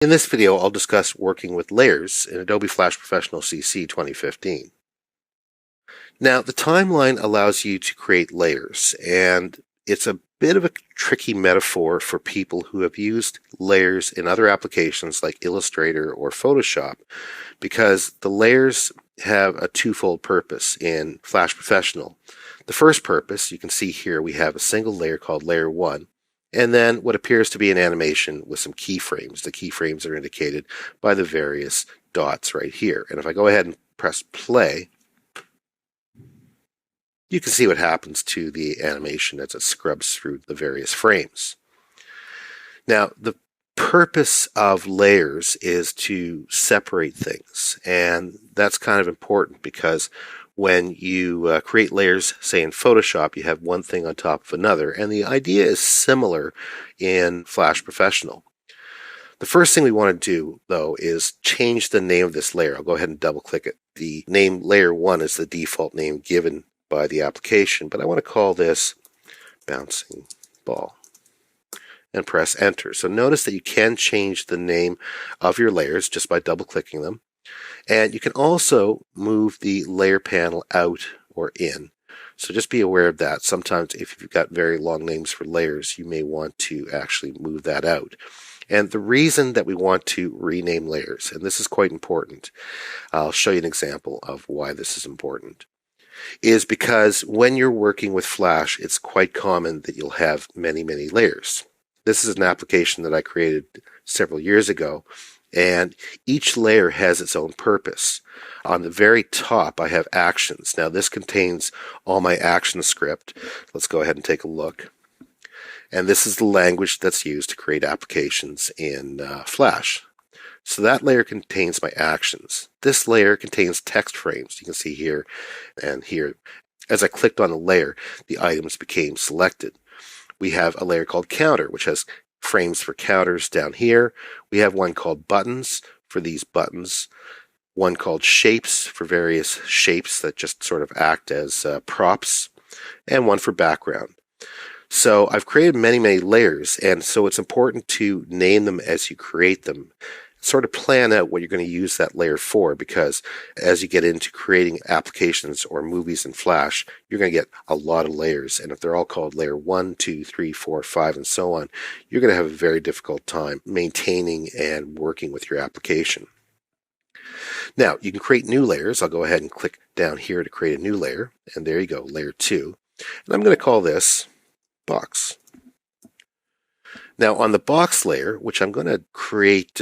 In this video, I'll discuss working with layers in Adobe Flash Professional CC 2015. Now, the timeline allows you to create layers, and it's a bit of a tricky metaphor for people who have used layers in other applications like Illustrator or Photoshop, because the layers have a twofold purpose in Flash Professional. The first purpose, you can see here, we have a single layer called Layer 1, and then what appears to be an animation with some keyframes. The keyframes are indicated by the various dots right here. And if I go ahead and press play, you can see what happens to the animation as it scrubs through the various frames. Now, the purpose of layers is to separate things, and that's kind of important because when you create layers, say in Photoshop, you have one thing on top of another, and the idea is similar in Flash Professional. The first thing we want to do, though, is change the name of this layer. I'll go ahead and double-click it. The name Layer 1 is the default name given by the application, but I want to call this Bouncing Ball and press Enter. So notice that you can change the name of your layers just by double-clicking them. And you can also move the layer panel out or in. So just be aware of that. Sometimes if you've got very long names for layers, you may want to actually move that out. And the reason that we want to rename layers, and this is quite important, I'll show you an example of why this is important, is because when you're working with Flash, it's quite common that you'll have many, many layers. This is an application that I created several years ago, and each layer has its own purpose. On the very top, I have actions. Now, this contains all my action script. Let's go ahead and take a look. And this is the language that's used to create applications in Flash. So that layer contains my actions. This layer contains text frames. You can see here and here. As I clicked on the layer, the items became selected. We have a layer called Counter, which has frames for counters down here. We have one called Buttons for these buttons, one called Shapes for various shapes that just sort of act as props, and one for background. So I've created many, many layers, and so it's important to name them as you create them. Sort of plan out what you're going to use that layer for, because as you get into creating applications or movies in Flash, you're going to get a lot of layers. And if they're all called layer 1, 2, 3, 4, 5, and so on, you're going to have a very difficult time maintaining and working with your application. Now, you can create new layers. I'll go ahead and click down here to create a new layer. And there you go, layer 2. And I'm going to call this Box. Now, on the box layer, which I'm going to create